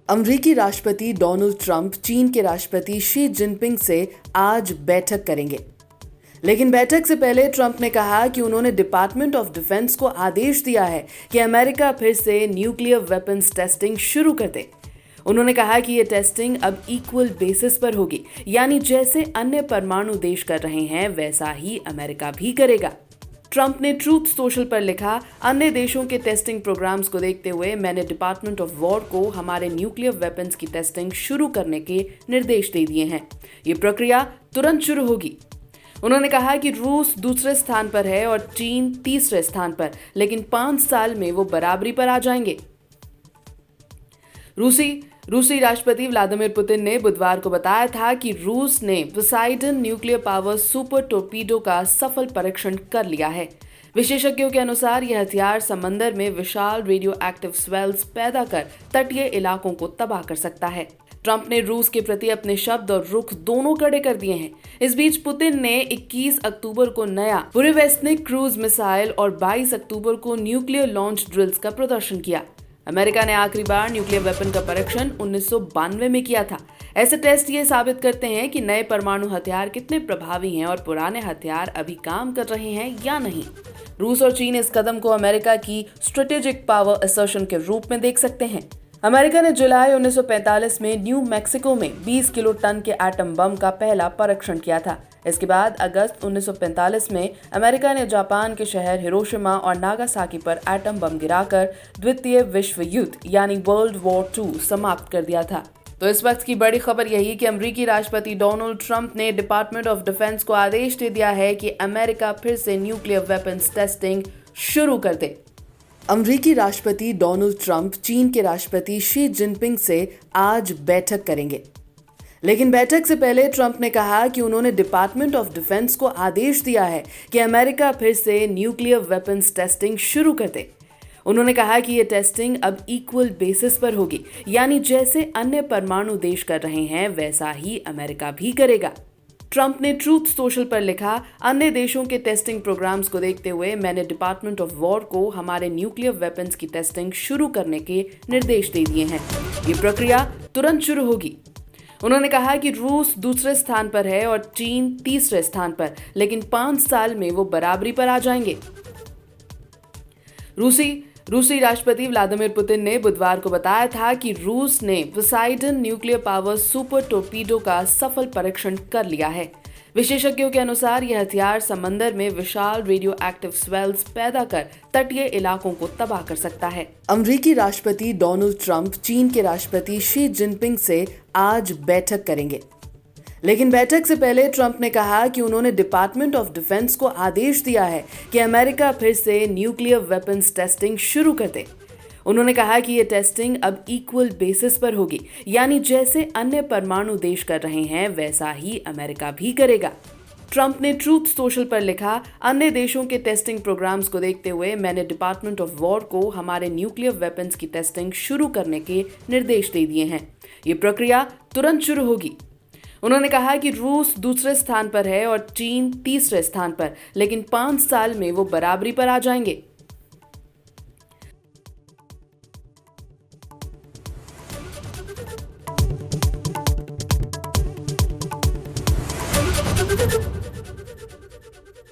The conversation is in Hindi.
अमेरिकी राष्ट्रपति डोनाल्ड ट्रंप चीन के राष्ट्रपति शी जिनपिंग से आज बैठक करेंगे। लेकिन बैठक से पहले ट्रंप ने कहा कि उन्होंने डिपार्टमेंट ऑफ डिफेंस को आदेश दिया है कि अमेरिका फिर से न्यूक्लियर वेपन्स टेस्टिंग शुरू कर दे। उन्होंने कहा कि ये टेस्टिंग अब इक्वल बेसिस पर होगी, यानी जैसे अन्य परमाणु देश कर रहे हैं वैसा ही अमेरिका भी करेगा। ट्रंप ने ट्रूथ सोशल पर लिखा, अन्य देशों के टेस्टिंग प्रोग्राम्स को देखते हुए मैंने डिपार्टमेंट ऑफ वॉर को हमारे न्यूक्लियर वेपन्स की टेस्टिंग शुरू करने के निर्देश दे दिए हैं। ये प्रक्रिया तुरंत शुरू होगी। उन्होंने कहा कि रूस दूसरे स्थान पर है और चीन तीसरे स्थान पर, लेकिन 5 साल में वो बराबरी पर आ जाएंगे। रूसी राष्ट्रपति व्लादिमीर पुतिन ने बुधवार को बताया था कि रूस ने पोसाइडन न्यूक्लियर पावर सुपर टोर्पीडो का सफल परीक्षण कर लिया है। विशेषज्ञों के अनुसार यह हथियार समंदर में विशाल रेडियो एक्टिव स्वेल्स पैदा कर तटीय इलाकों को तबाह कर सकता है। ट्रंप ने रूस के प्रति अपने शब्द और रुख दोनों कड़े कर दिए हैं। इस बीच पुतिन ने 21 अक्टूबर को नया बुरेवेस्निक क्रूज मिसाइल और 22 अक्टूबर को न्यूक्लियर लॉन्च ड्रिल्स का प्रदर्शन किया। अमेरिका ने आखिरी बार न्यूक्लियर वेपन का परीक्षण 1992 में किया था। ऐसे टेस्ट ये साबित करते हैं कि नए परमाणु हथियार कितने प्रभावी हैं और पुराने हथियार अभी काम कर रहे हैं या नहीं। रूस और चीन इस कदम को अमेरिका की स्ट्रेटेजिक पावर असर्शन के रूप में देख सकते हैं। अमेरिका ने जुलाई 1945 में न्यू मैक्सिको में 20 किलो टन के एटम बम का पहला परीक्षण किया था। इसके बाद अगस्त 1945 में अमेरिका ने जापान के शहर हिरोशिमा और नागासाकी पर एटम बम गिराकर द्वितीय विश्व युद्ध यानी वर्ल्ड वॉर 2 समाप्त कर दिया था। तो इस वक्त की बड़ी खबर यही कि अमेरिकी राष्ट्रपति डोनाल्ड ट्रंप ने डिपार्टमेंट ऑफ डिफेंस को आदेश दे दिया है कि अमेरिका फिर से न्यूक्लियर वेपन्स टेस्टिंग शुरू कर दे। अमेरिकी राष्ट्रपति डोनाल्ड ट्रंप चीन के राष्ट्रपति शी जिनपिंग से आज बैठक करेंगे। लेकिन बैठक से पहले ट्रंप ने कहा कि उन्होंने डिपार्टमेंट ऑफ डिफेंस को आदेश दिया है कि अमेरिका फिर से न्यूक्लियर वेपन्स टेस्टिंग शुरू कर दे। उन्होंने कहा कि ये टेस्टिंग अब इक्वल बेसिस पर होगी, यानी जैसे अन्य परमाणु देश कर रहे हैं वैसा ही अमेरिका भी करेगा। ट्रंप ने ट्रूथ सोशल पर लिखा, अन्य देशों के टेस्टिंग प्रोग्राम्स को देखते हुए मैंने डिपार्टमेंट ऑफ वॉर को हमारे न्यूक्लियर वेपन्स की टेस्टिंग शुरू करने के निर्देश दे दिए हैं। ये प्रक्रिया तुरंत शुरू होगी। उन्होंने कहा कि रूस दूसरे स्थान पर है और चीन तीसरे स्थान पर, लेकिन 5 साल में वो बराबरी पर आ जाएंगे। रूसी राष्ट्रपति व्लादिमीर पुतिन ने बुधवार को बताया था कि रूस ने पोसाइडन न्यूक्लियर पावर सुपर टोर्पीडो का सफल परीक्षण कर लिया है। विशेषज्ञों के अनुसार यह हथियार समंदर में विशाल रेडियो एक्टिव स्वेल्स पैदा कर तटीय इलाकों को तबाह कर सकता है। अमेरिकी राष्ट्रपति डोनाल्ड ट्रंप चीन के राष्ट्रपति शी जिनपिंग से आज बैठक करेंगे। लेकिन बैठक से पहले ट्रंप ने कहा कि उन्होंने डिपार्टमेंट ऑफ डिफेंस को आदेश दिया है कि अमेरिका फिर से न्यूक्लियर वेपन्स टेस्टिंग शुरू कर दे। उन्होंने कहा कि ये टेस्टिंग अब इक्वल बेसिस पर होगी, यानी जैसे अन्य परमाणु देश कर रहे हैं वैसा ही अमेरिका भी करेगा। ट्रंप ने ट्रूथ सोशल पर लिखा, अन्य देशों के टेस्टिंग प्रोग्राम्स को देखते हुए मैंने डिपार्टमेंट ऑफ वॉर को हमारे न्यूक्लियर वेपन्स की टेस्टिंग शुरू करने के निर्देश दे दिए हैं। ये प्रक्रिया तुरंत शुरू होगी। उन्होंने कहा कि रूस दूसरे स्थान पर है और चीन तीसरे स्थान पर, लेकिन 5 साल में वो बराबरी पर आ जाएंगे।